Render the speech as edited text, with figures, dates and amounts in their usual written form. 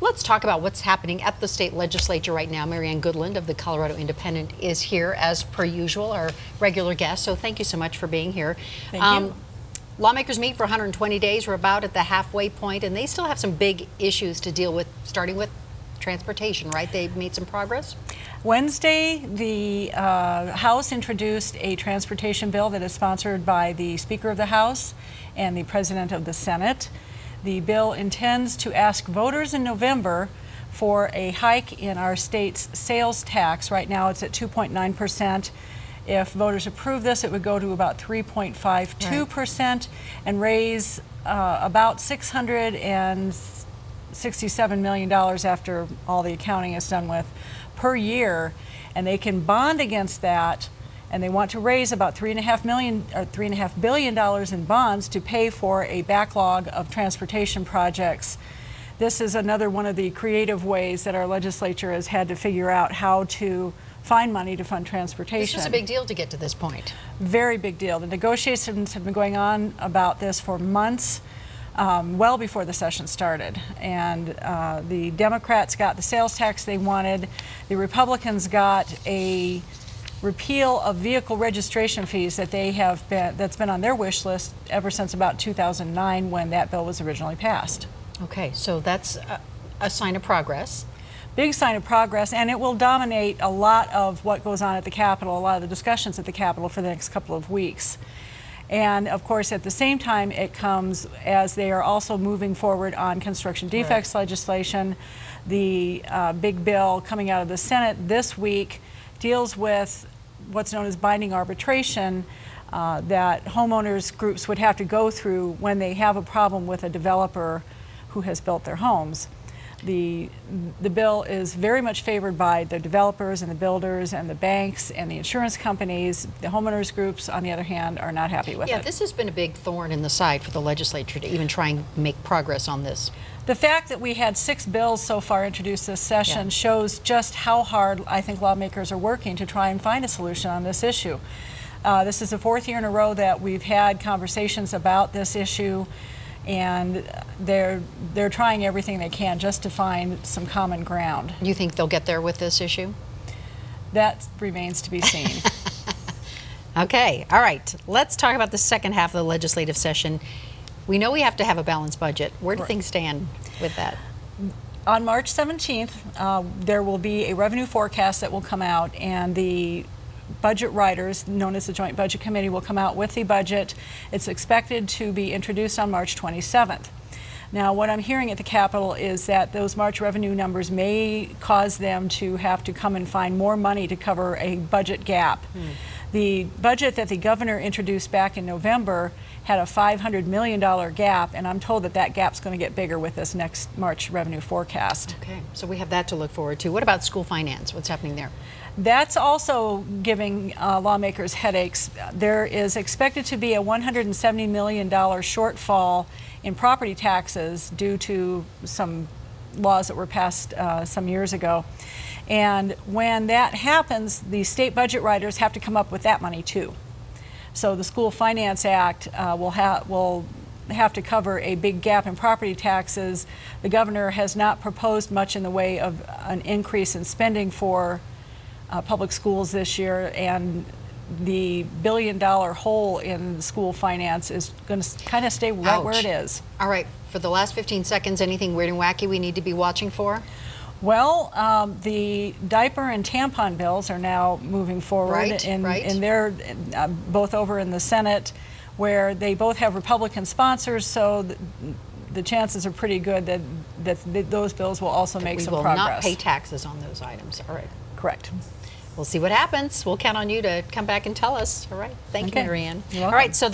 Let's talk about what's happening at the state legislature right now. Marianne Goodland of the Colorado Independent is here as per usual, our regular guest. So thank you so much for being here. Thank you. Lawmakers meet for 120 days. We're about at the halfway point, and they still have some big issues to deal with, starting with transportation, right? They've made some progress? Wednesday, the House introduced a transportation bill that is sponsored by the Speaker of the House and the President of the Senate. The bill intends to ask voters in November for a hike in our state's sales tax. Right now it's at 2.9%. If voters approve this, it would go to about 3.52% and raise about $667 million after all the accounting is done with per year. And they can bond against that, and they want to raise about $3.5 billion in bonds to pay for a backlog of transportation projects. This is another one of the creative ways that our legislature has had to figure out how to find money to fund transportation. This is a big deal to get to this point. Very big deal. The negotiations have been going on about this for months, well before the session started. And the Democrats got the sales tax they wanted. The Republicans got a repeal of vehicle registration fees that that's been on their wish list ever since about 2009 when that bill was originally passed. Okay, so that's a sign of progress. Big sign of progress, and it will dominate a lot of what goes on at the Capitol, a lot of the discussions at the Capitol for the next couple of weeks. And of course, at the same time, it comes as they are also moving forward on construction defects legislation. The big bill coming out of the Senate this week deals with what's known as binding arbitration that homeowners groups would have to go through when they have a problem with a developer who has built their homes. The bill is very much favored by the developers and the builders and the banks and the insurance companies. The homeowners groups, on the other hand, are not happy with it. Yeah, this has been a big thorn in the side for the legislature to even try and make progress on this. The fact that we had 6 bills so far introduced this session shows just how hard I think lawmakers are working to try and find a solution on this issue. This is the 4th year in a row that we've had conversations about this issue, and they're trying everything they can just to find some common ground. You think they'll get there with this issue? That remains to be seen. Okay, all right. Let's talk about the second half of the legislative session. We know we have to have a balanced budget. Where do things stand with that? On March 17th, there will be a revenue forecast that will come out, and the budget writers, known as the Joint Budget Committee, will come out with the budget. It's expected to be introduced on March 27th. Now, what I'm hearing at the Capitol is that those March revenue numbers may cause them to have to come and find more money to cover a budget gap. The budget that the governor introduced back in November had a $500 million gap, and I'm told that that gap's going to get bigger with this next March revenue forecast. Okay, so we have that to look forward to. What about school finance? What's happening there? That's also giving lawmakers headaches. There is expected to be a $170 million shortfall in property taxes due to some laws that were passed some years ago. And when that happens, the state budget writers have to come up with that money too. So the School Finance Act will have to cover a big gap in property taxes. The governor has not proposed much in the way of an increase in spending for public schools this year, and the billion-dollar hole in school finance is going to kind of stay right where it is. All right, for the last 15 seconds, anything weird and wacky we need to be watching for? Well, the diaper and tampon bills are now moving forward, and they're both over in the Senate, where they both have Republican sponsors, so the chances are pretty good that those bills will also make some progress. We will not pay taxes on those items. All right. Correct. We'll see what happens. We'll count on you to come back and tell us. All right. Thank you, Marianne. You're welcome. All right. So the